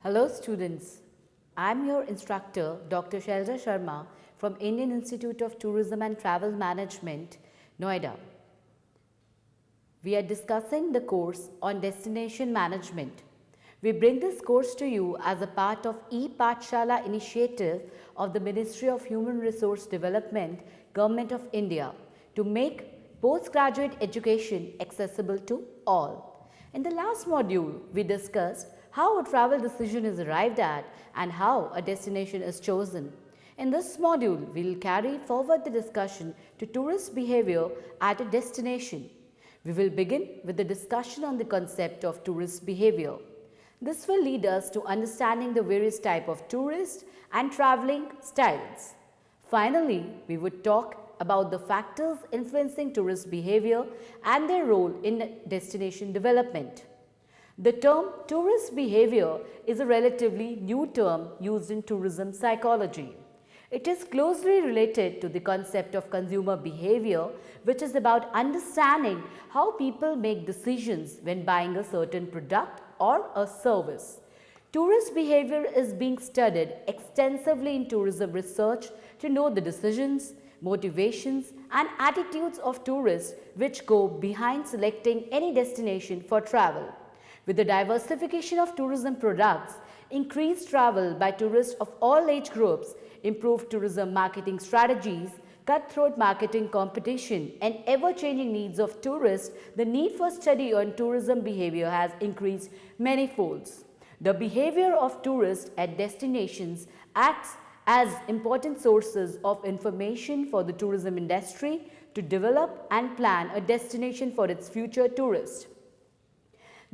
Hello students, I am your instructor Dr. Shailja Sharma from Indian Institute of Tourism and Travel Management, Noida. We are discussing the course on destination management. We bring this course to you as a part of E-Pathshala initiative of the Ministry of Human Resource Development, Government of India to make postgraduate education accessible to all. In the last module, we discussed how a travel decision is arrived at and how a destination is chosen. In this module, we will carry forward the discussion to tourist behavior at a destination. We will begin with the discussion on the concept of tourist behavior. This will lead us to understanding the various types of tourist and traveling styles. Finally, we would talk about the factors influencing tourist behavior and their role in destination development. The term tourist behavior is a relatively new term used in tourism psychology. It is closely related to the concept of consumer behavior, which is about understanding how people make decisions when buying a certain product or a service. Tourist behavior is being studied extensively in tourism research to know the decisions, motivations, and attitudes of tourists which go behind selecting any destination for travel. With the diversification of tourism products, increased travel by tourists of all age groups, improved tourism marketing strategies, cutthroat marketing competition, and ever-changing needs of tourists, the need for study on tourism behavior has increased many folds. The behavior of tourists at destinations acts as important sources of information for the tourism industry to develop and plan a destination for its future tourists.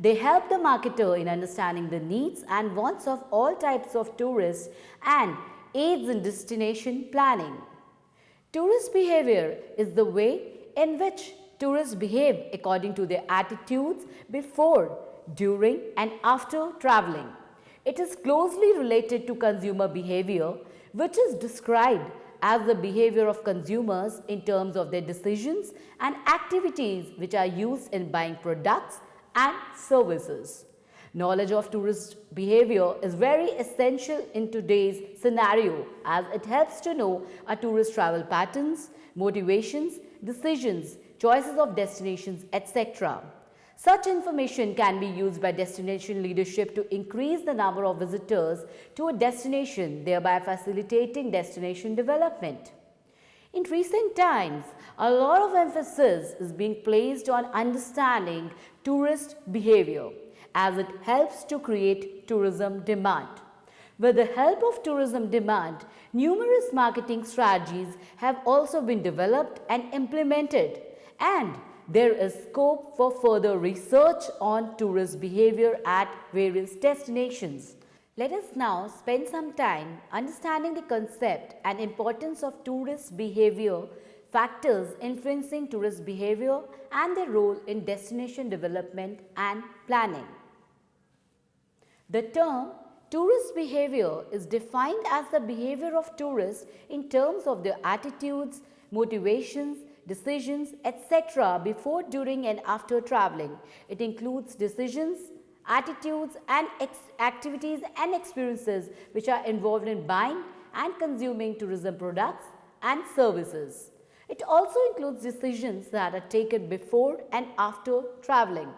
They help the marketer in understanding the needs and wants of all types of tourists and aids in destination planning. Tourist behavior is the way in which tourists behave according to their attitudes before, during, and after traveling. It is closely related to consumer behavior, which is described as the behavior of consumers in terms of their decisions and activities which are used in buying products and services. Knowledge of tourist behavior is very essential in today's scenario as it helps to know a tourist travel patterns, motivations, decisions, choices of destinations, etc. Such information can be used by destination leadership to increase the number of visitors to a destination, thereby facilitating destination development. In recent times, a lot of emphasis is being placed on understanding tourist behavior as it helps to create tourism demand. With the help of tourism demand, numerous marketing strategies have also been developed and implemented, and there is scope for further research on tourist behavior at various destinations. Let us now spend some time understanding the concept and importance of tourist behavior, factors influencing tourist behavior and their role in destination development and planning. The term tourist behavior is defined as the behavior of tourists in terms of their attitudes, motivations, decisions, etc. before, during, and after traveling. It includes decisions, attitudes, and activities and experiences which are involved in buying and consuming tourism products and services. It also includes decisions that are taken before and after traveling.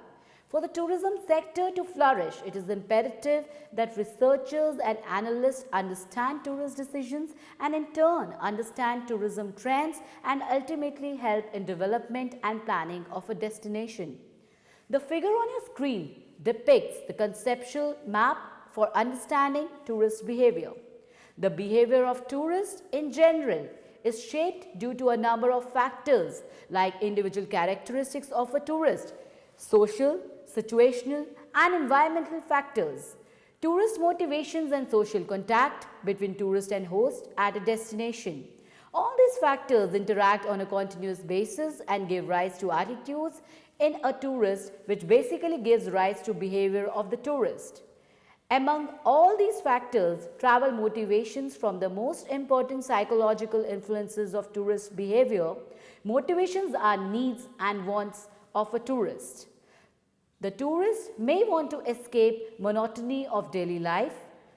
For the tourism sector to flourish, it is imperative that researchers and analysts understand tourist decisions and in turn understand tourism trends and ultimately help in development and planning of a destination. The figure on your screen depicts the conceptual map for understanding tourist behavior. The behavior of tourists in general is shaped due to a number of factors like individual characteristics of a tourist, social, situational, and environmental factors, tourist motivations and social contact between tourist and host at a destination. All these factors interact on a continuous basis and give rise to attitudes in a tourist, which basically gives rise to behavior of the tourist. Among all these factors, travel motivations from the most important psychological influences of tourist behavior. Motivations are needs and wants of a tourist. The tourist may want to escape monotony of daily life,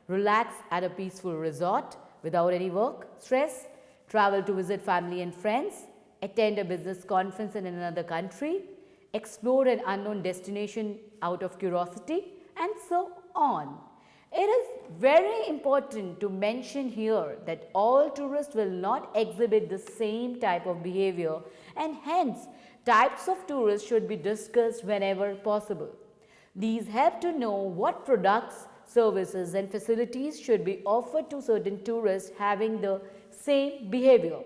relax at a peaceful resort without any work, stress, travel to visit family and friends, attend a business conference in another country, explore an unknown destination out of curiosity, and so on. It is very important to mention here that all tourists will not exhibit the same type of behavior, and hence types of tourists should be discussed whenever possible. These help to know what products, services and facilities should be offered to certain tourists having the same behavior.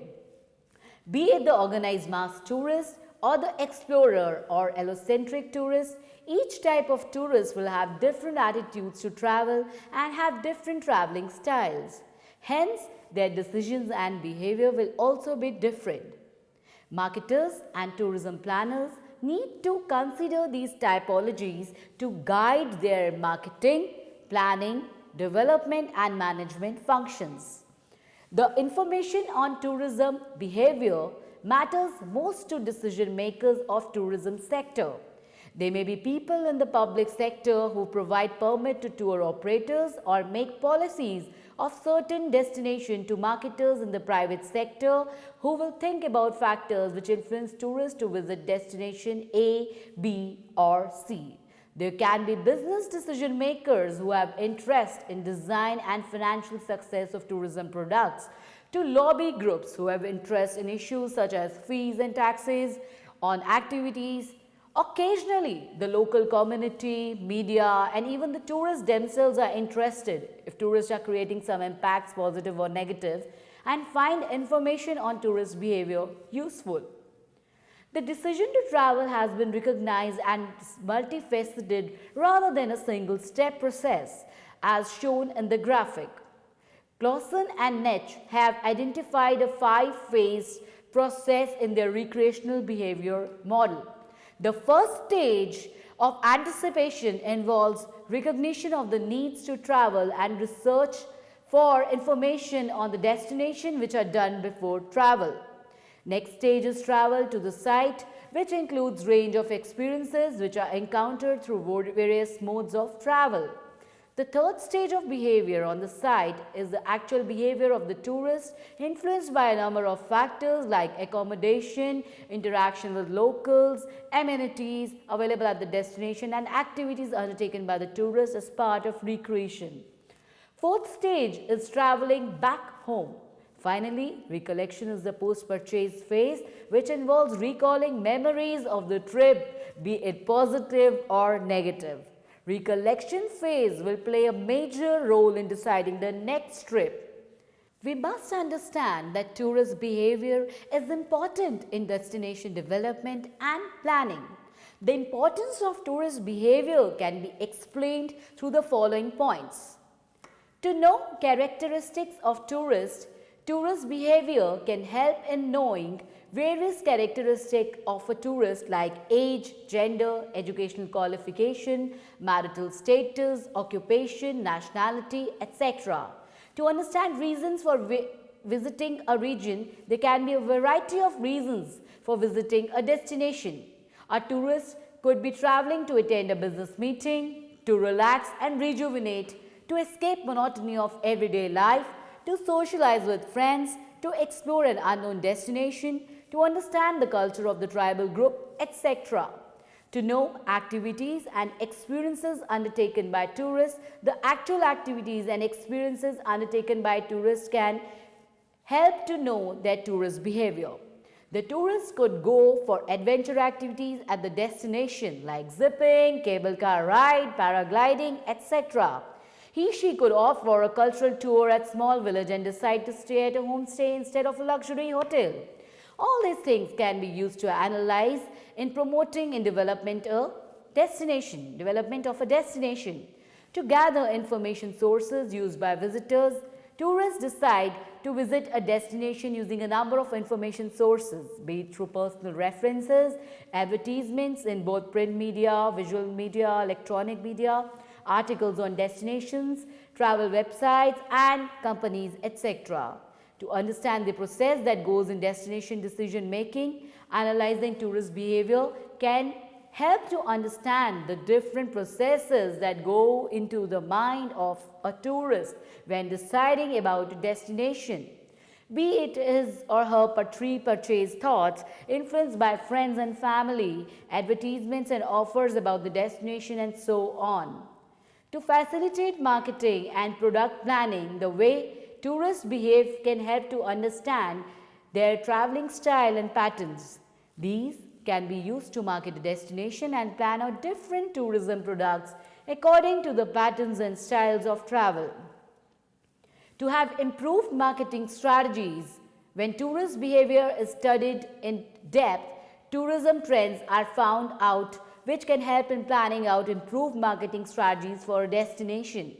Be it the organized mass tourist or the explorer or allocentric tourist, each type of tourist will have different attitudes to travel and have different traveling styles. Hence, their decisions and behavior will also be different. Marketers and tourism planners need to consider these typologies to guide their marketing, planning, development and management functions. The information on tourism behavior matters most to decision makers of tourism sector. They may be people in the public sector who provide permit to tour operators or make policies of certain destination to marketers in the private sector who will think about factors which influence tourists to visit destination A, B or C. There can be business decision makers who have interest in design and financial success of tourism products, to lobby groups who have interest in issues such as fees and taxes on activities. Occasionally, the local community, media and even the tourists themselves are interested if tourists are creating some impacts, positive or negative, and find information on tourist behavior useful. The decision to travel has been recognized and multifaceted rather than a single-step process, as shown in the graphic. Clausen and Netsch have identified a 5-phase process in their recreational behavior model. The first stage of anticipation involves recognition of the needs to travel and research for information on the destination which are done before travel. Next stage is travel to the site, which includes range of experiences which are encountered through various modes of travel. The third stage of behavior on the site is the actual behavior of the tourist, influenced by a number of factors like accommodation, interaction with locals, amenities available at the destination and activities undertaken by the tourist as part of recreation. Fourth stage is traveling back home. Finally, recollection is the post-purchase phase, which involves recalling memories of the trip, be it positive or negative. Recollection phase will play a major role in deciding the next trip. We must understand that tourist behavior is important in destination development and planning. The importance of tourist behavior can be explained through the following points. To know characteristics of tourist behavior can help in knowing various characteristics of a tourist like age, gender, educational qualification, marital status, occupation, nationality, etc. To understand reasons for visiting a region, there can be a variety of reasons for visiting a destination. A tourist could be traveling to attend a business meeting, to relax and rejuvenate, to escape monotony of everyday life, to socialize with friends, to explore an unknown destination, to understand the culture of the tribal group, etc. To know activities and experiences undertaken by tourists, the actual activities and experiences undertaken by tourists can help to know their tourist behavior. The tourist could go for adventure activities at the destination like zipping, cable car ride, paragliding, etc. She could opt for a cultural tour at small village and decide to stay at a homestay instead of a luxury hotel. All these things can be used to analyze in promoting and development of a destination. To gather information sources used by visitors, tourists decide to visit a destination using a number of information sources, be it through personal references, advertisements in both print media, visual media, electronic media, articles on destinations, travel websites and companies, etc. To understand the process that goes in destination decision making, analyzing tourist behavior can help to understand the different processes that go into the mind of a tourist when deciding about a destination. Be it his or her pre-purchase thoughts, influenced by friends and family, advertisements and offers about the destination, and so on. To facilitate marketing and product planning, the way tourists behave can help to understand their traveling style and patterns. These can be used to market a destination and plan out different tourism products according to the patterns and styles of travel. To have improved marketing strategies, when tourist behavior is studied in depth, tourism trends are found out which can help in planning out improved marketing strategies for a destination.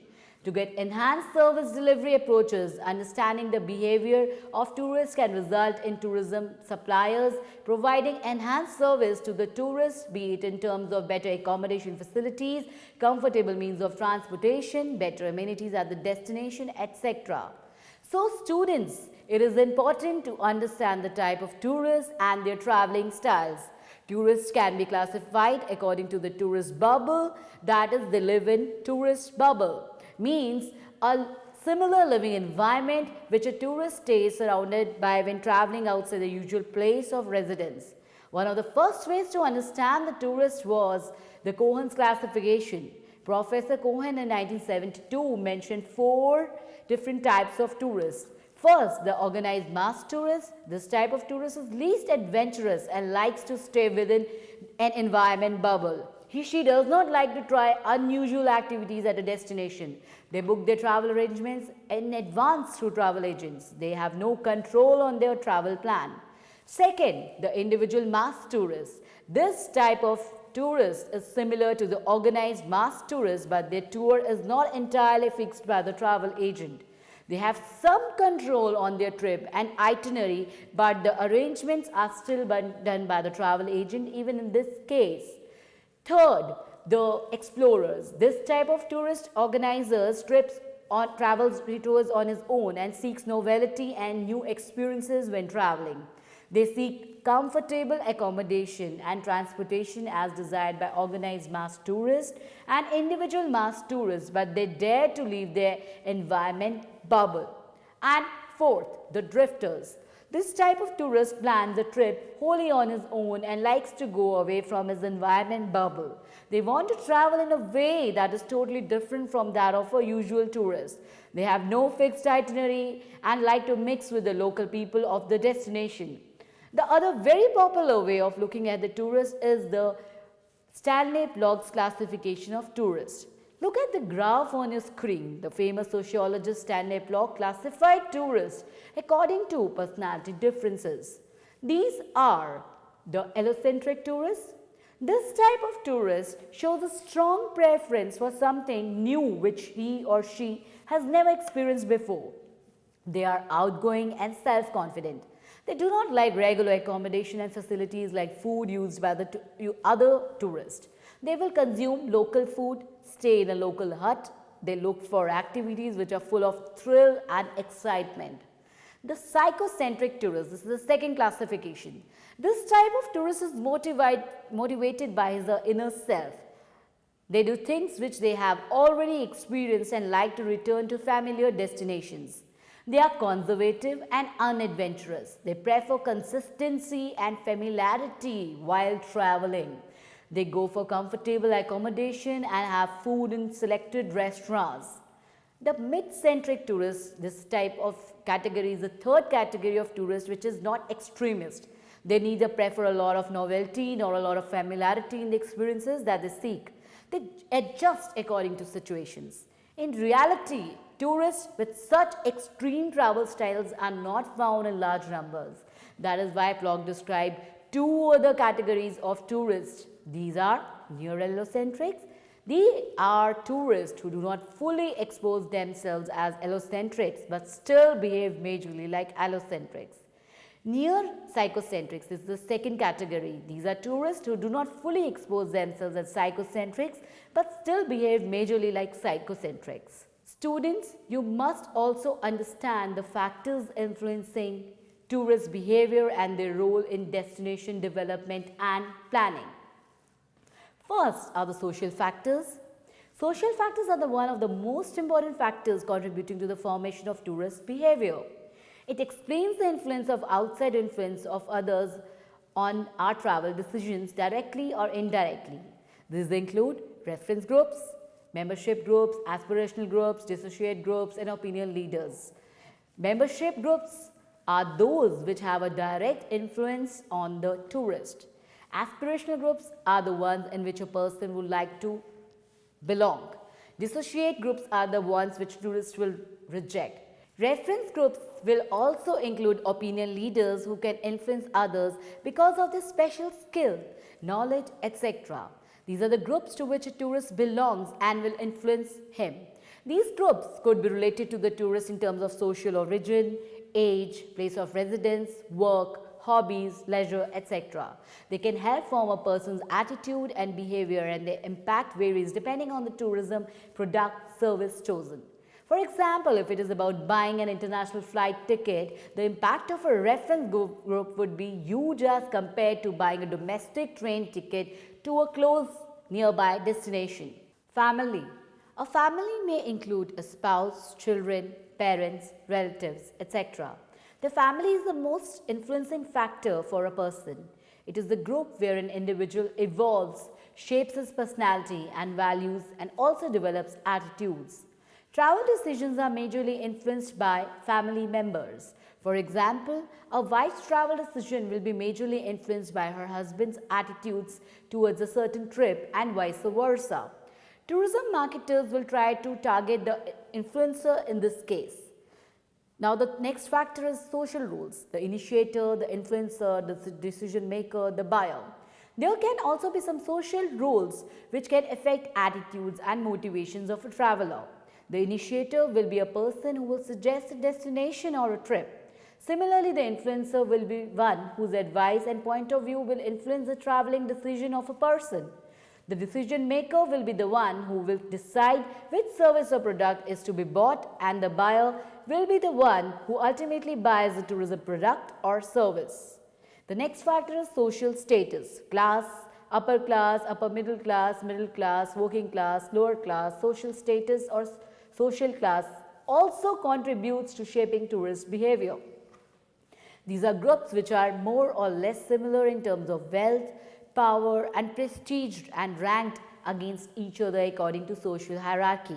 To get enhanced service delivery approaches, understanding the behavior of tourists can result in tourism suppliers providing enhanced service to the tourists, be it in terms of better accommodation facilities, comfortable means of transportation, better amenities at the destination, etc. So students, it is important to understand the type of tourists and their traveling styles. Tourists can be classified according to the tourist bubble, that is, they live in tourist bubble. Means a similar living environment which a tourist stays surrounded by when traveling outside the usual place of residence. One of the first ways to understand the tourist was the Cohen's classification. Professor Cohen in 1972 mentioned 4 different types of tourists. First, the organized mass tourist. This type of tourist is least adventurous and likes to stay within an environment bubble. She does not like to try unusual activities at a destination. They book their travel arrangements in advance through travel agents. They have no control on their travel plan. Second, the individual mass tourist. This type of tourist is similar to the organized mass tourist, but their tour is not entirely fixed by the travel agent. They have some control on their trip and itinerary, but the arrangements are still done by the travel agent even in this case. Third, the explorers. This type of tourist organizes travels tours on his own and seeks novelty and new experiences when traveling. They seek comfortable accommodation and transportation as desired by organized mass tourists and individual mass tourists, but they dare to leave their environment bubble. And fourth, the drifters. This type of tourist plans a trip wholly on his own and likes to go away from his environment bubble. They want to travel in a way that is totally different from that of a usual tourist. They have no fixed itinerary and like to mix with the local people of the destination. The other very popular way of looking at the tourist is the Stanley Bloch's classification of tourists. Look at the graph on your screen. The famous sociologist Stanley Bloch classified tourists according to personality differences. These are the allocentric tourist. This type of tourist shows a strong preference for something new which he or she has never experienced before. They are outgoing and self-confident. They do not like regular accommodation and facilities like food used by the other tourists. They will consume local food, stay in a local hut. They look for activities which are full of thrill and excitement. The psychocentric tourist, this is the second classification. This type of tourist is motivated by his inner self. They do things which they have already experienced and like to return to familiar destinations. They are conservative and unadventurous. They prefer consistency and familiarity while traveling. They go for comfortable accommodation and have food in selected restaurants. The mid-centric tourist, this type of category is the third category of tourist which is not extremist. They neither prefer a lot of novelty nor a lot of familiarity in the experiences that they seek. They adjust according to situations. In reality, tourists with such extreme travel styles are not found in large numbers. That is why Bloch described 2 other categories of tourists. These are near-allocentrics. They are tourists who do not fully expose themselves as allocentrics but still behave majorly like allocentrics. Near psychocentrics is the second category. These are tourists who do not fully expose themselves as psychocentrics but still behave majorly like psychocentrics. Students, you must also understand the factors influencing tourist behavior and their role in destination development and planning. First are the social factors. Social factors are one of the most important factors contributing to the formation of tourist behavior. It explains the influence of outside influence of others on our travel decisions directly or indirectly. These include reference groups, membership groups, aspirational groups, dissociate groups, and opinion leaders. Membership groups are those which have a direct influence on the tourist. Aspirational groups are the ones in which a person would like to belong. Dissociate groups are the ones which tourists will reject. Reference groups will also include opinion leaders who can influence others because of their special skill, knowledge, etc. These are the groups to which a tourist belongs and will influence him. These groups could be related to the tourist in terms of social origin, age, place of residence, work, hobbies, leisure, etc. They can help form a person's attitude and behavior, and their impact varies depending on the tourism product service chosen. For example, if it is about buying an international flight ticket, the impact of a reference group would be huge as compared to buying a domestic train ticket to a close nearby destination. Family. A family may include a spouse, children, parents, relatives, etc. The family is the most influencing factor for a person. It is the group where an individual evolves, shapes his personality and values, and also develops attitudes. Travel decisions are majorly influenced by family members. For example, a wife's travel decision will be majorly influenced by her husband's attitudes towards a certain trip and vice versa. Tourism marketers will try to target the influencer in this case. Now the next factor is social rules, the initiator, the influencer, the decision maker, the buyer. There can also be some social rules which can affect attitudes and motivations of a traveler. The initiator will be a person who will suggest a destination or a trip. Similarly, the influencer will be one whose advice and point of view will influence the traveling decision of a person. The decision maker will be the one who will decide which service or product is to be bought, and the buyer will be the one who ultimately buys the tourism product or service. The next factor is social status, class, upper middle class, working class, lower class, social status or social class also contributes to shaping tourist behavior. These are groups which are more or less similar in terms of wealth, power and prestige and ranked against each other according to social hierarchy.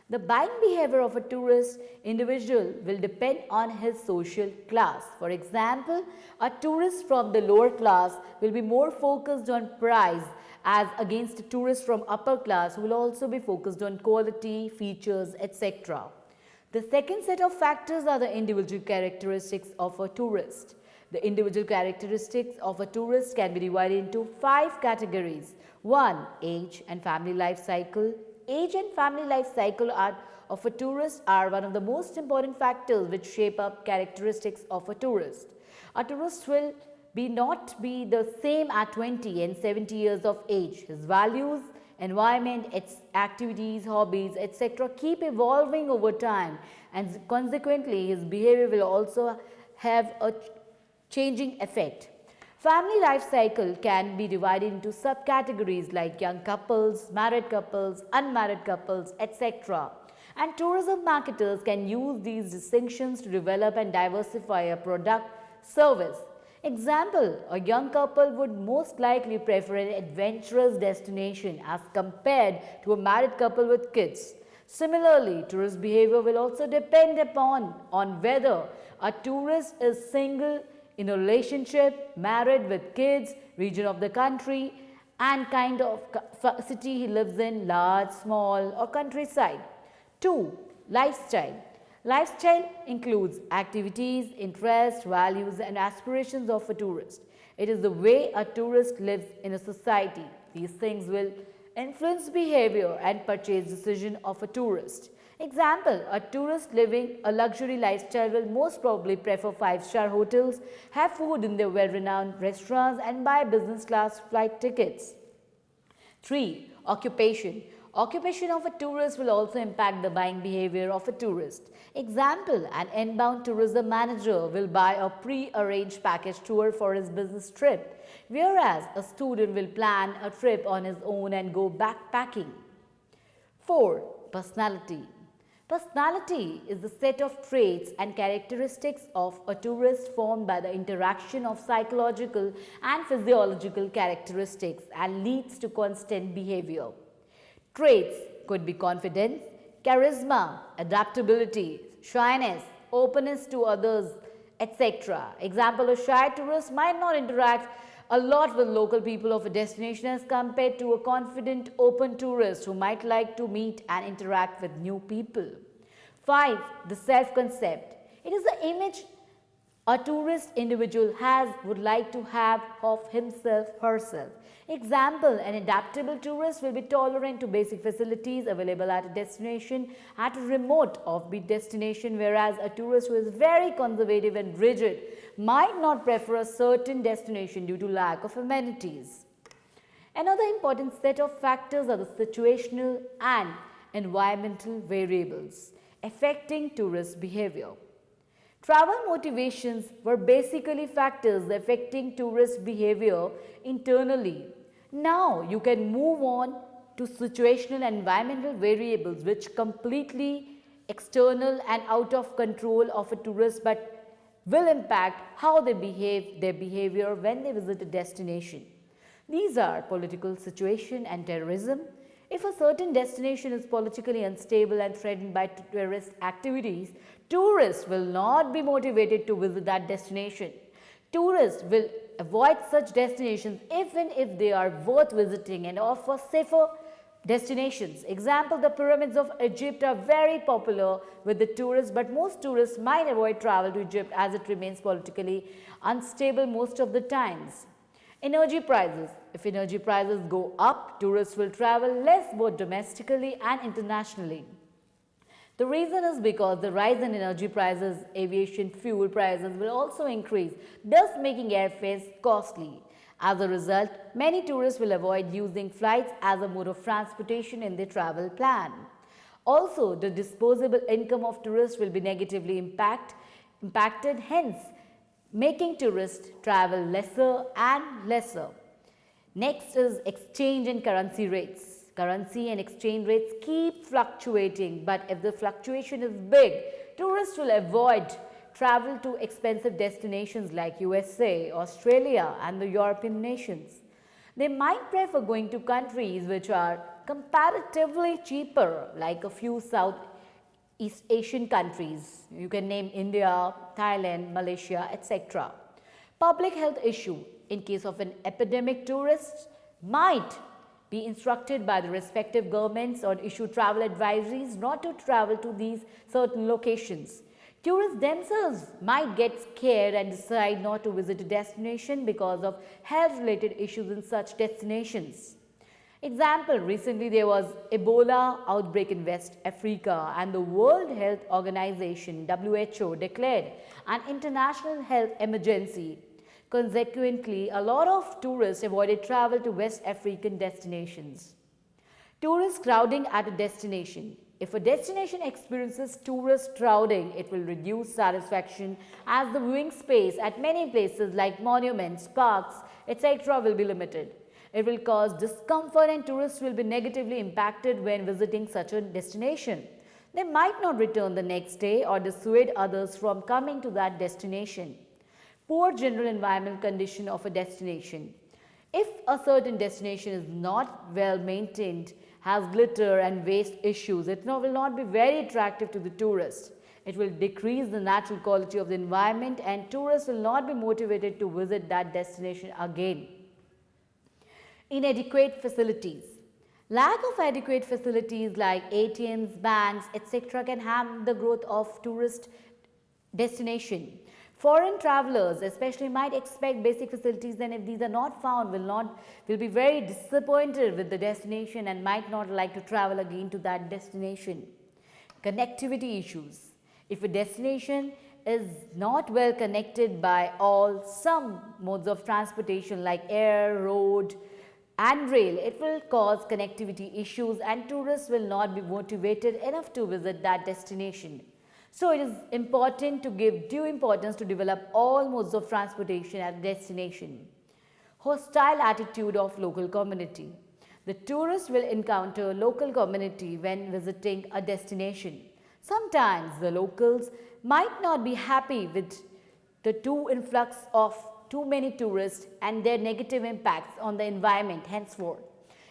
The buying behavior of a tourist individual will depend on his social class. For example, a tourist from the lower class will be more focused on price as against a tourist from upper class who will also be focused on quality, features, etc. The second set of factors are the individual characteristics of a tourist. The individual characteristics of a tourist can be divided into 5 categories. 1. Age and family life cycle. Age and family life cycle of a tourist are one of the most important factors which shape up characteristics of a tourist. A tourist will not be the same at 20 and 70 years of age. His values, environment, its activities, hobbies, etc. keep evolving over time, and consequently his behavior will also have a changing effect. Family life cycle can be divided into subcategories like young couples, married couples, unmarried couples, etc. And tourism marketers can use these distinctions to develop and diversify a product service. Example, a young couple would most likely prefer an adventurous destination as compared to a married couple with kids. Similarly, tourist behavior will also depend upon whether a tourist is single, in a relationship, married with kids, region of the country, and kind of city he lives in, large, small, or countryside. 2. Lifestyle. Lifestyle includes activities, interests, values, and aspirations of a tourist. It is the way a tourist lives in a society. These things will influence behavior and purchase decision of a tourist. Example, a tourist living a luxury lifestyle will most probably prefer 5-star hotels, have food in their well-renowned restaurants, and buy business class flight tickets. 3. Occupation. Occupation of a tourist will also impact the buying behavior of a tourist. Example, an inbound tourism manager will buy a pre-arranged package tour for his business trip, whereas a student will plan a trip on his own and go backpacking. 4. Personality. Personality is the set of traits and characteristics of a tourist formed by the interaction of psychological and physiological characteristics and leads to constant behavior. Traits could be confidence, charisma, adaptability, shyness, openness to others, etc. Example, a shy tourist might not interact a lot with local people of a destination as compared to a confident, open tourist who might like to meet and interact with new people. 5. The self-concept. It is the image a tourist individual would like to have of himself, herself. Example, an adaptable tourist will be tolerant to basic facilities available at a destination at a remote offbeat destination, whereas a tourist who is very conservative and rigid might not prefer a certain destination due to lack of amenities. Another important set of factors are the situational and environmental variables affecting tourist behavior. Travel motivations were basically factors affecting tourist behavior internally. Now you can move on to situational and environmental variables which completely external and out of control of a tourist but will impact how they behave, their behavior when they visit a destination. These are political situation and terrorism. If a certain destination is politically unstable and threatened by terrorist activities, tourists will not be motivated to visit that destination. Tourists will avoid such destinations even if they are worth visiting and offer safer destinations. Example, the pyramids of Egypt are very popular with the tourists, but most tourists might avoid travel to Egypt as it remains politically unstable most of the times. Energy prices. If energy prices go up, tourists will travel less both domestically and internationally. The reason is because the rise in energy prices, aviation fuel prices will also increase, thus making airfares costly. As a result, many tourists will avoid using flights as a mode of transportation in their travel plan. Also, the disposable income of tourists will be negatively impacted, hence making tourists travel lesser and lesser. Next is exchange and currency rates. Currency and exchange rates keep fluctuating, but if the fluctuation is big, tourists will avoid travel to expensive destinations like USA, Australia and the European nations. They might prefer going to countries which are comparatively cheaper, like a few Southeast Asian countries. You can name India, Thailand, Malaysia, etc. Public health issue. In case of an epidemic, tourists might be instructed by the respective governments or issue travel advisories not to travel to these certain locations. Tourists themselves might get scared and decide not to visit a destination because of health-related issues in such destinations. Example, recently there was Ebola outbreak in West Africa and the World Health Organization (WHO) declared an international health emergency. Consequently, a lot of tourists avoided travel to West African destinations. Tourist crowding at a destination. If a destination experiences tourist crowding, it will reduce satisfaction as the viewing space at many places like monuments, parks, etc. will be limited. It will cause discomfort and tourists will be negatively impacted when visiting such a destination. They might not return the next day or dissuade others from coming to that destination. Poor general environmental condition of a destination. If a certain destination is not well maintained, has glitter and waste issues, it will not be very attractive to the tourist. It will decrease the natural quality of the environment and tourists will not be motivated to visit that destination again. Inadequate facilities. Lack of adequate facilities like ATMs, banks, etc. can hamper the growth of tourist destination. Foreign travelers especially might expect basic facilities, and if these are not found, will be very disappointed with the destination and might not like to travel again to that destination. Connectivity issues. If a destination is not well connected by some modes of transportation like air, road, and rail, it will cause connectivity issues and tourists will not be motivated enough to visit that destination. So it is important to give due importance to develop all modes of transportation at the destination. Hostile attitude of local community. The tourist will encounter local community when visiting a destination. Sometimes the locals might not be happy with the too influx of too many tourists and their negative impacts on the environment henceforth.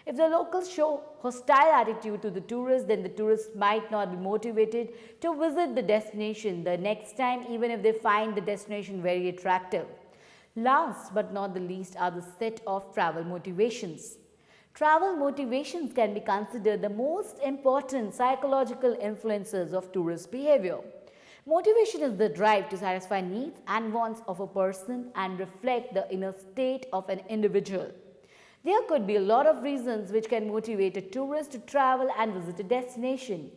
If the locals show hostile attitude to the tourists, then the tourists might not be motivated to visit the destination the next time, even if they find the destination very attractive. Last but not the least are the set of travel motivations. Travel motivations can be considered the most important psychological influences of tourist behavior. Motivation is the drive to satisfy needs and wants of a person and reflect the inner state of an individual. There could be a lot of reasons which can motivate a tourist to travel and visit a destination.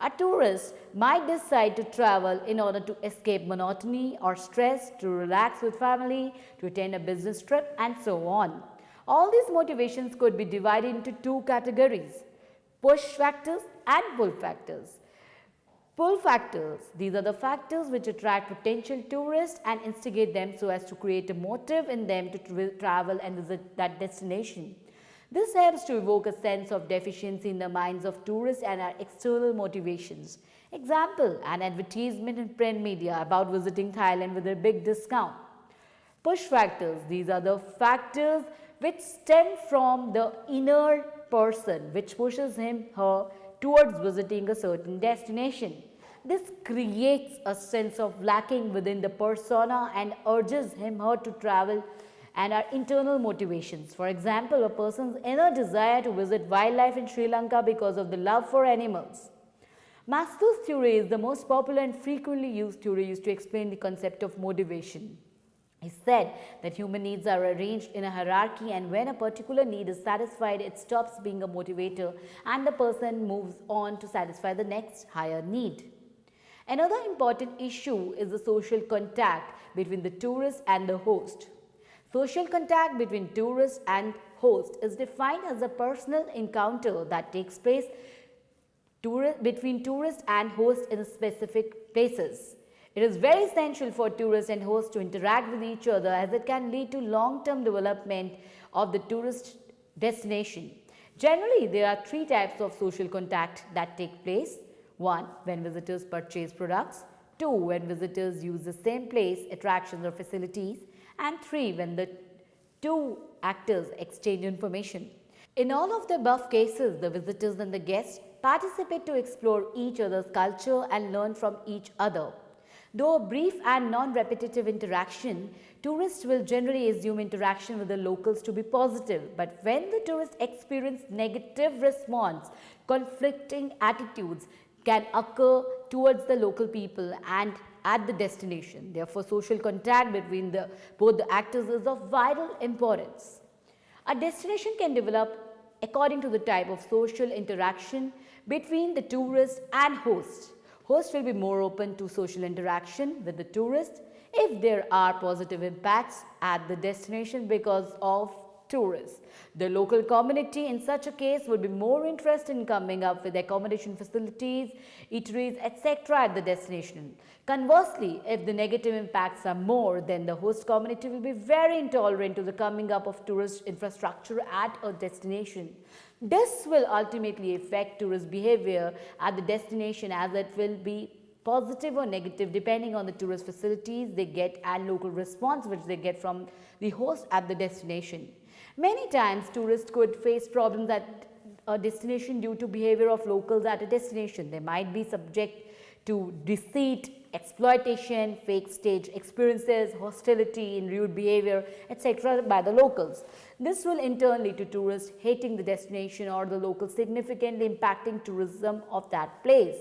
A tourist might decide to travel in order to escape monotony or stress, to relax with family, to attend a business trip, and so on. All these motivations could be divided into two categories: push factors and pull factors. Pull factors. These are the factors which attract potential tourists and instigate them so as to create a motive in them to travel and visit that destination. This helps to evoke a sense of deficiency in the minds of tourists and our external motivations. Example, an advertisement in print media about visiting Thailand with a big discount. Push factors. These are the factors which stem from the inner person, which pushes him, her towards visiting a certain destination. This creates a sense of lacking within the persona and urges him, her to travel and are internal motivations. For example, a person's inner desire to visit wildlife in Sri Lanka because of the love for animals. Maslow's theory is the most popular and frequently used theory used to explain the concept of motivation. He said that human needs are arranged in a hierarchy, and when a particular need is satisfied, it stops being a motivator and the person moves on to satisfy the next higher need. Another important issue is the social contact between the tourist and the host. Social contact between tourist and host is defined as a personal encounter that takes place between tourist and host in specific places. It is very essential for tourists and hosts to interact with each other, as it can lead to long-term development of the tourist destination. Generally, there are three types of social contact that take place. 1. When visitors purchase products. 2. When visitors use the same place, attractions or facilities. And 3. When the two actors exchange information. In all of the above cases, the visitors and the guests participate to explore each other's culture and learn from each other. Though a brief and non-repetitive interaction, tourists will generally assume interaction with the locals to be positive. But when the tourists experience negative response, conflicting attitudes can occur towards the local people and at the destination. Therefore, social contact between both the actors is of vital importance. A destination can develop according to the type of social interaction between the tourist and host. Host will be more open to social interaction with the tourist if there are positive impacts at the destination because of tourists. The local community in such a case would be more interested in coming up with accommodation facilities, eateries, etc. at the destination. Conversely, if the negative impacts are more, then the host community will be very intolerant to the coming up of tourist infrastructure at a destination. This will ultimately affect tourist behavior at the destination, as it will be positive or negative depending on the tourist facilities they get and local response which they get from the host at the destination. Many times tourists could face problems at a destination due to behavior of locals at a destination. They might be subject to deceit, exploitation, fake stage experiences, hostility and rude behavior, etc. by the locals. This will in turn lead to tourists hating the destination or the locals, significantly impacting tourism of that place.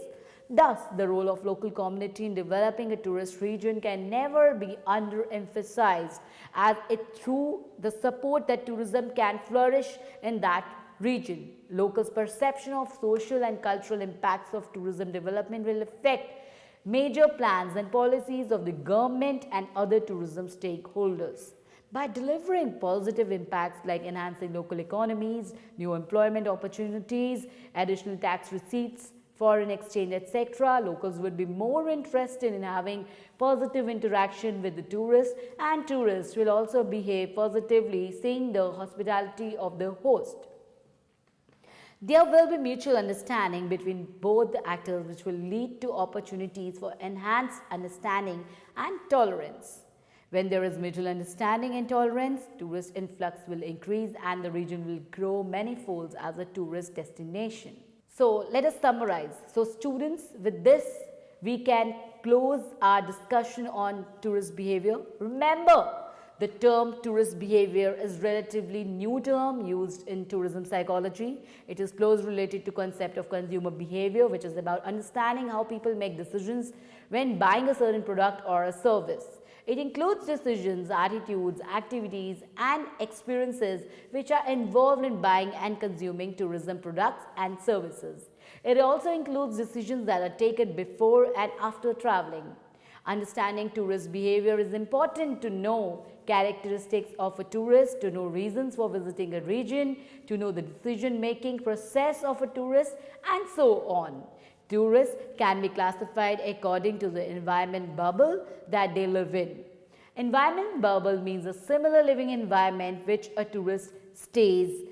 Thus, the role of local community in developing a tourist region can never be underemphasized, as it through the support that tourism can flourish in that region. Locals' perception of social and cultural impacts of tourism development will affect major plans and policies of the government and other tourism stakeholders. by delivering positive impacts like enhancing local economies, new employment opportunities, additional tax receipts, foreign exchange, etc., locals would be more interested in having positive interaction with the tourists, and tourists will also behave positively, seeing the hospitality of the host. There will be mutual understanding between both the actors, which will lead to opportunities for enhanced understanding and tolerance. When there is mutual understanding and tolerance, tourist influx will increase and the region will grow many folds as a tourist destination. So let us summarize. So students, with this, we can close our discussion on tourist behavior. Remember, the term tourist behavior is relatively new term used in tourism psychology. It is closely related to concept of consumer behavior, which is about understanding how people make decisions when buying a certain product or a service. It includes decisions, attitudes, activities and experiences which are involved in buying and consuming tourism products and services. It also includes decisions that are taken before and after traveling. Understanding tourist behavior is important to know characteristics of a tourist, to know reasons for visiting a region, to know the decision-making process of a tourist, and so on. Tourists can be classified according to the environment bubble that they live in. Environment bubble means a similar living environment which a tourist stays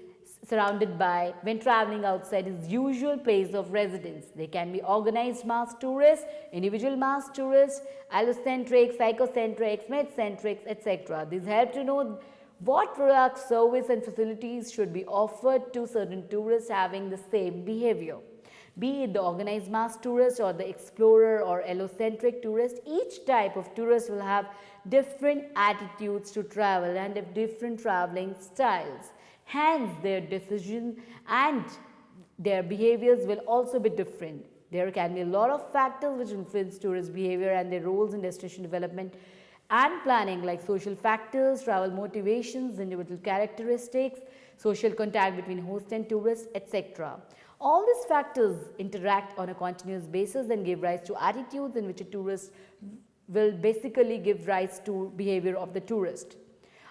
surrounded by when traveling outside his usual place of residence. They can be organized mass tourists, individual mass tourists, allocentric, psychocentric, med-centric, etc. These help to know what products, service and facilities should be offered to certain tourists having the same behavior. Be it the organized mass tourist or the explorer or allocentric tourist, each type of tourist will have different attitudes to travel and different traveling styles. Hence, their decisions and their behaviors will also be different. There can be a lot of factors which influence tourist behavior and their roles in destination development and planning, like social factors, travel motivations, individual characteristics, social contact between host and tourist, etc. All these factors interact on a continuous basis and give rise to attitudes in which a tourist will basically give rise to behavior of the tourist.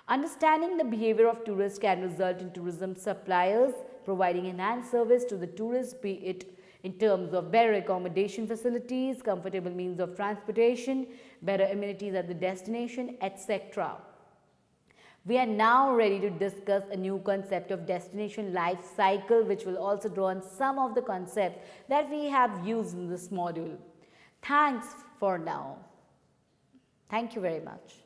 Understanding the behavior of tourists can result in tourism suppliers providing enhanced service to the tourists, be it in terms of better accommodation facilities, comfortable means of transportation, better amenities at the destination, etc. We are now ready to discuss a new concept of destination life cycle, which will also draw on some of the concepts that we have used in this module. Thanks for now. Thank you very much.